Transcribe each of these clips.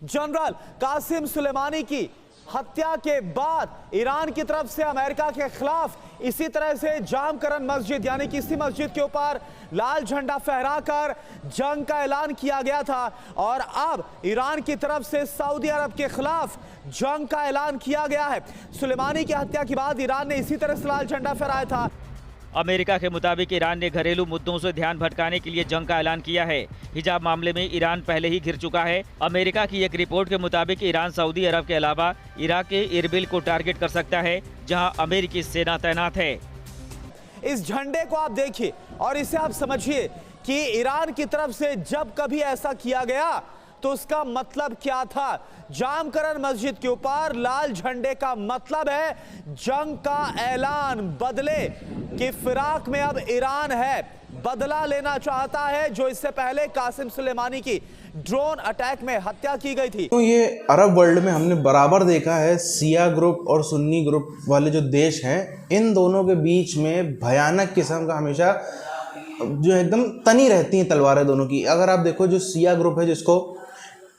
General Qasem Sulemani की हत्या के बाद ईरान की तरफ से अमेरिका के खिलाफ इसी तरह से जामकरन मस्जिद यानी कि इसी मस्जिद के ऊपर लाल झंडा फहराकर जंग का ऐलान किया गया था और अब ईरान की तरफ से सऊदी अरब के खिलाफ जंग का ऐलान किया गया है। सुलेमानी की हत्या के बाद ईरान ने इसी तरह से लाल झंडा फहराया था। अमेरिका के मुताबिक ईरान ने घरेलू मुद्दों से ध्यान भटकाने के लिए जंग का ऐलान किया है। हिजाब मामले में ईरान पहले ही घिर चुका है। अमेरिका की एक रिपोर्ट के मुताबिक ईरान सऊदी अरब के अलावा इराक के इरबिल को टारगेट कर सकता है, जहां अमेरिकी सेना तैनात है। इस झंडे को आप देखिए और इसे आप समझिए कि ईरान की तरफ से जब कभी ऐसा किया गया तो उसका मतलब क्या था। जामकरन मस्जिद के ऊपर लाल झंडे का मतलब है जंग का ऐलान। बदले की फिराक में अब ईरान है, बदला लेना चाहता है जो इससे पहले कासिम सुलेमानी की ड्रोन अटैक में हत्या की गई थी। तो ये अरब वर्ल्ड में हमने बराबर देखा है, शिया ग्रुप और सुन्नी ग्रुप वाले जो देश हैं, इन दोनों के बीच में भयानक किस्म का हमेशा जो एकदम तनी रहती हैं तलवारें दोनों की। अगर आप देखो, जो शिया ग्रुप है जिसको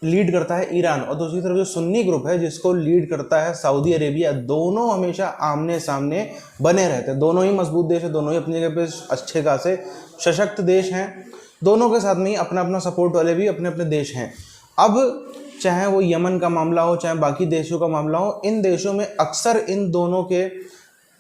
लीड करता है ईरान और दूसरी तरफ जो सुन्नी ग्रुप है जिसको लीड करता है सऊदी अरेबिया, दोनों हमेशा आमने सामने बने रहते हैं। दोनों ही मजबूत देश है, दोनों ही अपनी जगह पे अच्छे खासे सशक्त देश हैं। दोनों के साथ में ही अपना अपना सपोर्ट वाले भी अपने अपने देश हैं। अब चाहे वो यमन का मामला हो, चाहे बाकी देशों का मामला हो, इन देशों में अक्सर इन दोनों के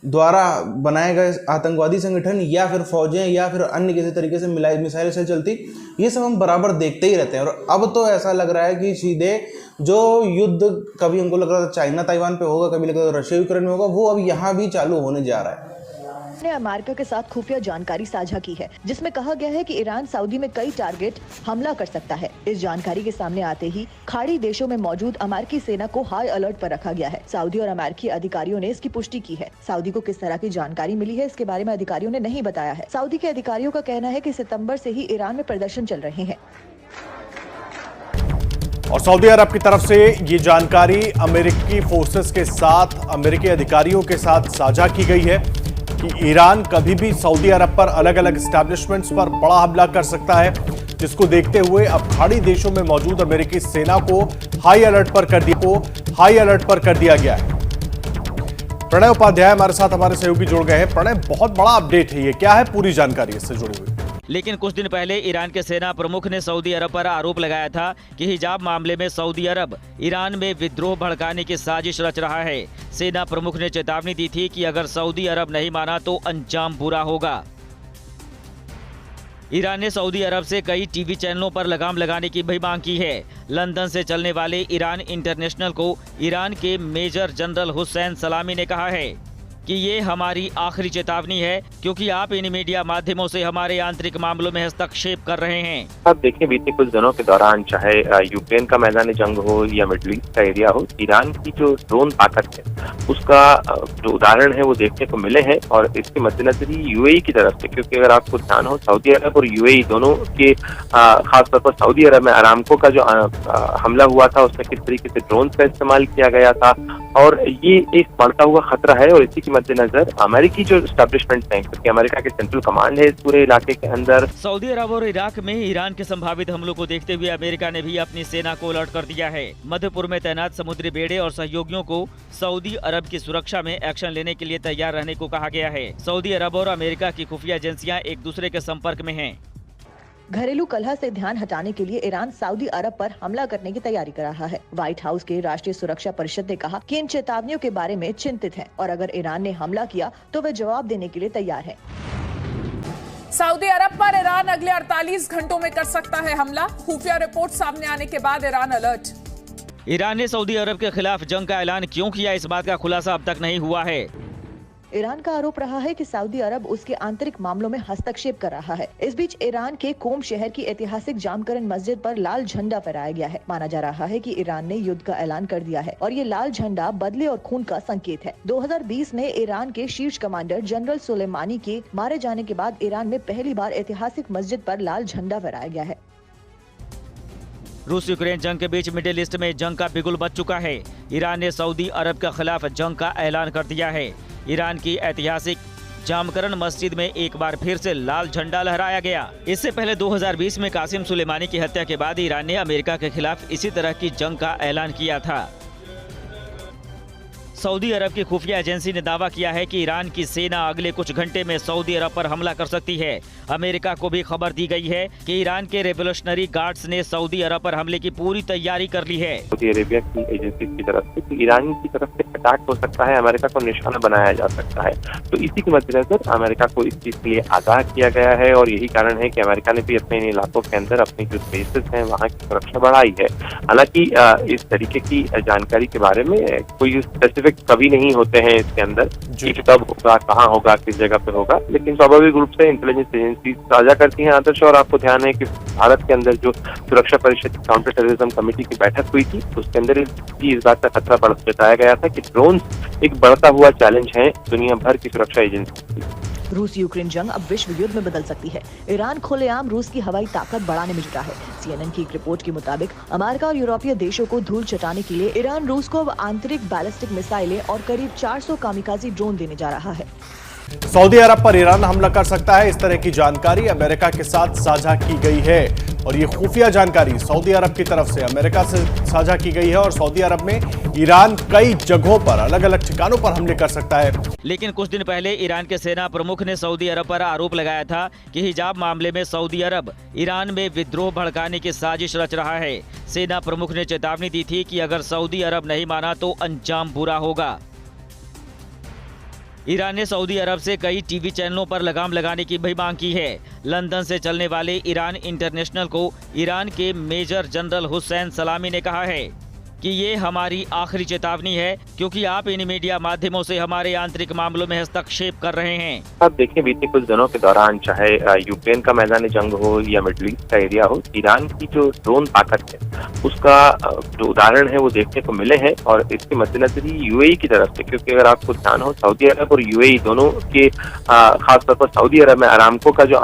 द्वारा बनाए गए आतंकवादी संगठन या फिर फौजें या फिर अन्य किसी तरीके से मिसाइल से चलती, ये सब हम बराबर देखते ही रहते हैं। और अब तो ऐसा लग रहा है कि सीधे जो युद्ध कभी हमको लग रहा था चाइना ताइवान पे होगा, कभी लग रहा था रशिया यूक्रेन में होगा, वो अब यहाँ भी चालू होने जा रहा है। ने अमेरिका के साथ खुफिया जानकारी साझा की है जिसमें कहा गया है कि ईरान सऊदी में कई टारगेट हमला कर सकता है। इस जानकारी के सामने आते ही खाड़ी देशों में मौजूद अमेरिकी सेना को हाई अलर्ट पर रखा गया है। सऊदी और अमेरिकी अधिकारियों ने इसकी पुष्टि की है। सऊदी को किस तरह की जानकारी मिली है इसके बारे में अधिकारियों ने नहीं बताया है। सऊदी के अधिकारियों का कहना है कि सितंबर से ही ईरान में प्रदर्शन चल रहे हैं और सऊदी अरब की तरफ से ये जानकारी अमेरिकी फोर्सेस के साथ, अमेरिकी अधिकारियों के साथ साझा की गई है कि ईरान कभी भी सऊदी अरब पर अलग अलग एस्टैब्लिशमेंट्स पर बड़ा हमला कर सकता है, जिसको देखते हुए अब खाड़ी देशों में मौजूद अमेरिकी सेना को हाई अलर्ट पर कर दिया गया है। प्रणय उपाध्याय हमारे साथ हमारे सहयोगी जुड़ गए हैं। प्रणय, बहुत बड़ा अपडेट है ये, क्या है पूरी जानकारी इससे जुड़ी हुई? लेकिन कुछ दिन पहले ईरान के सेना प्रमुख ने सऊदी अरब पर आरोप लगाया था कि हिजाब मामले में सऊदी अरब ईरान में विद्रोह भड़काने की साजिश रच रहा है। सेना प्रमुख ने चेतावनी दी थी कि अगर सऊदी अरब नहीं माना तो अंजाम बुरा होगा। ईरान ने सऊदी अरब से कई टीवी चैनलों पर लगाम लगाने की भी मांग की है। लंदन से चलने वाले ईरान इंटरनेशनल को ईरान के मेजर जनरल हुसैन सलामी ने कहा है कि ये हमारी आखिरी चेतावनी है, क्योंकि आप इन मीडिया माध्यमों से हमारे आंतरिक मामलों में हस्तक्षेप कर रहे हैं। आप देखिए, बीते कुछ दिनों के दौरान चाहे यूक्रेन का मैदान जंग हो या मिडिल ईस्ट का एरिया हो, ईरान की जो ड्रोन ताकत है उसका जो उदाहरण है वो देखने को मिले हैं। और इसके मद्देनजर ही यूएई की तरफ से, क्योंकि अगर आपको ध्यान हो, सऊदी अरब और यूएई दोनों के खासतौर पर सऊदी अरब में अरामको का जो हमला हुआ था उसमें किस तरीके से ड्रोन का इस्तेमाल किया गया था, और ये एक बढ़ता हुआ खतरा है। और इसी मद्देनजर अमेरिकी जो एस्टैब्लिशमेंट है, क्योंकि अमेरिका के सेंट्रल कमांड है इस पूरे इलाके के अंदर। सऊदी अरब और इराक में ईरान के संभावित हमलों को देखते हुए अमेरिका ने भी अपनी सेना को अलर्ट कर दिया है। मध्यपुर में तैनात समुद्री बेड़े और सहयोगियों को सऊदी अरब की सुरक्षा में एक्शन लेने के लिए तैयार रहने को कहा गया है। सऊदी अरब और अमेरिका की खुफिया एजेंसियां एक दूसरे के संपर्क में हैं। घरेलू कलह से ध्यान हटाने के लिए ईरान सऊदी अरब पर हमला करने की तैयारी कर रहा है। व्हाइट हाउस के राष्ट्रीय सुरक्षा परिषद ने कहा कि इन चेतावनियों के बारे में चिंतित है और अगर ईरान ने हमला किया तो वे जवाब देने के लिए तैयार है। सऊदी अरब पर ईरान अगले 48 घंटों में कर सकता है हमला। खुफिया रिपोर्ट सामने आने के बाद ईरान अलर्ट। ईरान ने सऊदी अरब के खिलाफ जंग का ऐलान क्यों किया, इस बात का खुलासा अब तक नहीं हुआ है। ईरान का आरोप रहा है कि सऊदी अरब उसके आंतरिक मामलों में हस्तक्षेप कर रहा है। इस बीच ईरान के कोम शहर की ऐतिहासिक जामकरन मस्जिद पर लाल झंडा फहराया गया है। माना जा रहा है कि ईरान ने युद्ध का ऐलान कर दिया है और ये लाल झंडा बदले और खून का संकेत है। 2020 में ईरान के शीर्ष कमांडर जनरल सुलेमानी के मारे जाने के बाद ईरान में पहली बार ऐतिहासिक मस्जिद पर लाल झंडा फहराया गया है। रूस यूक्रेन जंग के बीच मिडिल ईस्ट में जंग का बिगुल बज चुका है। ईरान ने सऊदी अरब के खिलाफ जंग का ऐलान कर दिया है। ईरान की ऐतिहासिक जामकरन मस्जिद में एक बार फिर से लाल झंडा लहराया गया। इससे पहले 2020 में कासिम सुलेमानी की हत्या के बाद ईरान ने अमेरिका के खिलाफ इसी तरह की जंग का ऐलान किया था। सऊदी अरब की खुफिया एजेंसी ने दावा किया है कि ईरान की सेना अगले कुछ घंटे में सऊदी अरब पर हमला कर सकती है। अमेरिका को भी खबर दी गई है कि ईरान के रेवोल्यूशनरी गार्ड्स ने सऊदी अरब पर हमले की पूरी तैयारी कर ली है। सऊदी अरेबिया की एजेंसी की तरफ से ईरान की तरफ से अटैक हो सकता है, अमेरिका को निशाना बनाया जा सकता है। तो इसी के मद्देनजर अमेरिका को इस चीज के लिए आगाह किया गया है और यही कारण है कि अमेरिका ने भी अपने इन इलाकों के अंदर अपनी जो बेसेस हैं वहाँ की सुरक्षा बढ़ाई है। हालांकि इस तरीके की जानकारी के बारे में कोई स्पेसिफिक कभी नहीं होते हैं इसके अंदर कि कब होगा, कहाँ होगा, किस जगह पे होगा, लेकिन स्वाभाविक रूप से इंटेलिजेंस एजेंसी साझा करती हैं आदर्श। और आपको ध्यान है कि भारत के अंदर जो सुरक्षा परिषद काउंटर टेररिज्म कमेटी की बैठक हुई थी उसके अंदर इस बात का खतरा जताया गया था कि ड्रोन एक बढ़ता हुआ चैलेंज है दुनिया भर की सुरक्षा एजेंसी। रूस यूक्रेन जंग अब विश्व युद्ध में बदल सकती है। ईरान खुलेआम रूस की हवाई ताकत बढ़ाने में जुटा है। CNN की एक रिपोर्ट के मुताबिक अमेरिका और यूरोपीय देशों को धूल चटाने के लिए ईरान रूस को अब आंतरिक बैलिस्टिक मिसाइलें और करीब 400 कामिकाजी ड्रोन देने जा रहा है। सऊदी अरब पर ईरान हमला कर सकता है, इस तरह की जानकारी अमेरिका के साथ साझा की गई है और ये खुफिया जानकारी सऊदी अरब की तरफ से अमेरिका से साझा की गई है और सऊदी अरब में ईरान कई जगहों पर अलग अलग ठिकानों पर हमले कर सकता है। लेकिन कुछ दिन पहले ईरान के सेना प्रमुख ने सऊदी अरब पर आरोप लगाया था कि हिजाब मामले में सऊदी अरब ईरान में विद्रोह भड़काने की साजिश रच रहा है। सेना प्रमुख ने चेतावनी दी थी कि अगर सऊदी अरब नहीं माना तो अंजाम बुरा होगा। ईरान ने सऊदी अरब से कई टीवी चैनलों पर लगाम लगाने की भी मांग की है। लंदन से चलने वाले ईरान इंटरनेशनल को ईरान के मेजर जनरल हुसैन सलामी ने कहा है कि ये हमारी आखिरी चेतावनी है क्योंकि आप इन मीडिया माध्यमों से हमारे आंतरिक मामलों में हस्तक्षेप कर रहे हैं। अब देखिए बीते कुछ दिनों के दौरान चाहे यूक्रेन का मैदान जंग हो या मिडिल ईस्ट का एरिया हो, ईरान की जो ड्रोन ताकत है उसका जो उदाहरण है वो देखने को मिले हैं और इसके मद्देनजर ही यूएई की तरफ से, क्योंकि अगर आपको ध्यान हो सऊदी अरब और यूएई दोनों के खासतौर पर सऊदी अरब में अरामको का जो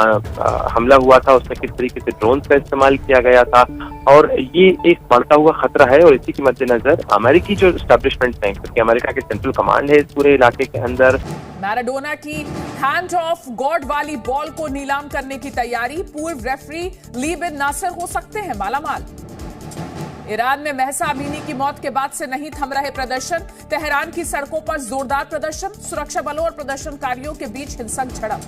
हमला हुआ था उसमें किस तरीके से ड्रोन का इस्तेमाल किया गया था और ये एक बढ़ता हुआ खतरा है। और इसी के मद्देनजर अमेरिकी जो एस्टेब्लिशमेंट है, क्योंकि अमेरिका के सेंट्रल कमांड है इस पूरे इलाके के अंदर, मैराडोना की हैंड ऑफ गॉड वाली बॉल को नीलाम करने की तैयारी। पूर्व रेफरी ली बिन नासिर हो सकते हैं मालामाल। ईरान में महसा अमीनी की मौत के बाद से नहीं थम रहे प्रदर्शन। तेहरान की सड़कों पर जोरदार प्रदर्शन, सुरक्षा बलों और प्रदर्शनकारियों के बीच हिंसक झड़प।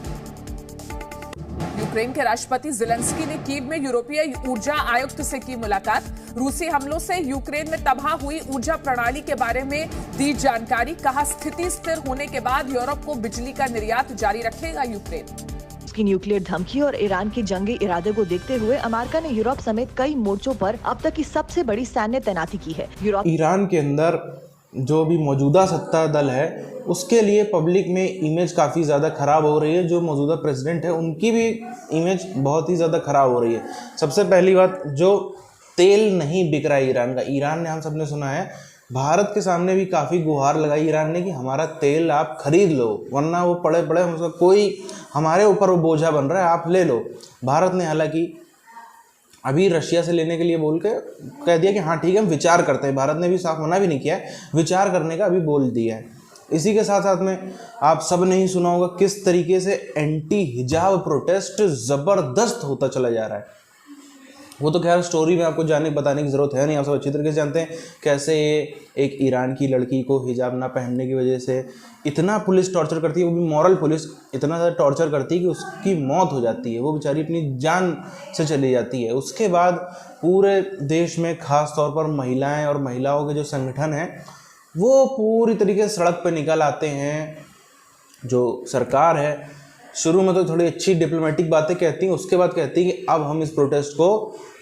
यूक्रेन के राष्ट्रपति ज़ेलेंस्की ने कीव में यूरोपीय ऊर्जा आयुक्त से की मुलाकात। रूसी हमलों से यूक्रेन में तबाह हुई ऊर्जा प्रणाली के बारे में दी जानकारी। कहा स्थिति स्थिर होने के बाद यूरोप को बिजली का निर्यात जारी रखेगा यूक्रेन। की न्यूक्लियर धमकी और ईरान के जंगी इरादे को देखते हुए अमेरिका ने यूरोप समेत कई मोर्चों पर अब तक की सबसे बड़ी सैन्य तैनाती की है। ईरान के अंदर जो भी मौजूदा सत्ता दल है उसके लिए पब्लिक में इमेज काफ़ी ज़्यादा ख़राब हो रही है। जो मौजूदा प्रेसिडेंट है उनकी भी इमेज बहुत ही ज़्यादा ख़राब हो रही है। सबसे पहली बात, जो तेल नहीं बिक रहा है ईरान का, ईरान ने, हम सब ने सुना है, भारत के सामने भी काफ़ी गुहार लगाई ईरान ने कि हमारा तेल आप खरीद लो, वरना वो पड़े पड़े हम उसका कोई हमारे ऊपर वो बोझा बन रहा है, आप ले लो। भारत ने हालांकि अभी रशिया से लेने के लिए बोल के कह दिया कि हाँ ठीक है हम विचार करते हैं। भारत ने भी साफ मना भी नहीं किया है, विचार करने का अभी बोल दिया है। इसी के साथ साथ में आप सब ने ही सुना होगा किस तरीके से एंटी हिजाब प्रोटेस्ट ज़बरदस्त होता चला जा रहा है। वो तो खैर स्टोरी में आपको बताने की ज़रूरत है नहीं, आप सब अच्छी तरीके से जानते हैं कैसे एक ईरान की लड़की को हिजाब ना पहनने की वजह से इतना पुलिस टॉर्चर करती है, वो भी मॉरल पुलिस इतना ज़्यादा टॉर्चर करती है कि उसकी मौत हो जाती है, वो बेचारी अपनी जान से चली जाती है। उसके बाद पूरे देश में ख़ास तौर पर महिलाएं और महिलाओं के जो संगठन हैं वो पूरी तरीके से सड़क पर निकल आते हैं। जो सरकार है शुरू में तो थोड़ी अच्छी डिप्लोमेटिक बातें कहती हैं, उसके बाद कहती है कि अब हम इस प्रोटेस्ट को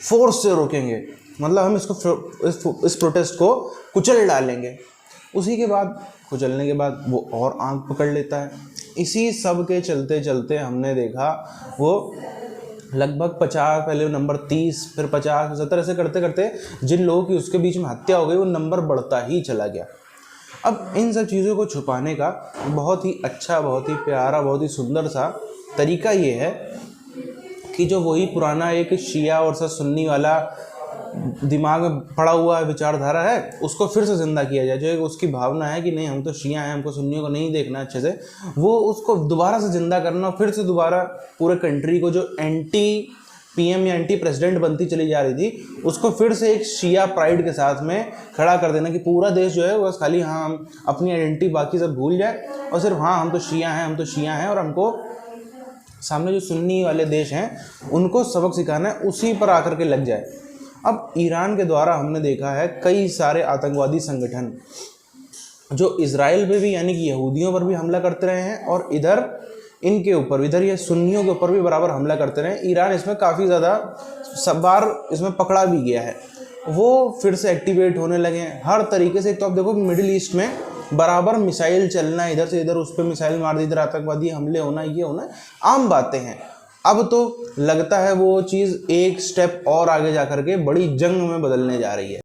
फोर्स से रोकेंगे, मतलब हम इस प्रोटेस्ट को कुचल डालेंगे। उसी के बाद कुचलने के बाद वो और आंख पकड़ लेता है। इसी सब के चलते चलते हमने देखा वो लगभग 50, पहले नंबर 30, फिर 50, 70 ऐसे करते करते जिन लोगों की उसके बीच में हत्या हो गई वो नंबर बढ़ता ही चला गया। अब इन सब चीज़ों को छुपाने का बहुत ही अच्छा, बहुत ही प्यारा, बहुत ही सुंदर सा तरीका ये है कि जो वही पुराना एक शिया और सुन्नी वाला दिमाग में पड़ा हुआ विचारधारा है उसको फिर से जिंदा किया जाए। जो एक उसकी भावना है कि नहीं हम तो शिया हैं, हमको सुन्नियों को नहीं देखना अच्छे से, वो उसको दोबारा से जिंदा करना और फिर से दोबारा पूरे कंट्री को जो एंटी पीएम या एंटी प्रेसिडेंट बनती चली जा रही थी उसको फिर से एक शिया प्राइड के साथ में खड़ा कर देना कि पूरा देश जो है बस खाली हाँ हम अपनी आइडेंटिटी बाकी सब भूल जाए और सिर्फ हाँ हम तो शिया हैं, हम तो शिया हैं, और हमको सामने जो सुन्नी वाले देश हैं उनको सबक सिखाना है, उसी पर आकर के लग जाए। अब ईरान के द्वारा हमने देखा है कई सारे आतंकवादी संगठन जो इजराइल पे भी यानी कि यहूदियों पर भी हमला करते रहे हैं और इधर इनके ऊपर, इधर ये सुन्नियों के ऊपर भी बराबर हमला करते रहे। ईरान इसमें काफ़ी ज़्यादा सब बार इसमें पकड़ा भी गया है, वो फिर से एक्टिवेट होने लगे हैं हर तरीके से। एक तो आप देखो मिडिल ईस्ट में बराबर मिसाइल चलना, इधर से इधर उस पर मिसाइल मार दी, इधर आतंकवादी हमले होना, ये होना आम बातें हैं। अब तो लगता है वो चीज़ एक स्टेप और आगे जा करके बड़ी जंग में बदलने जा रही है।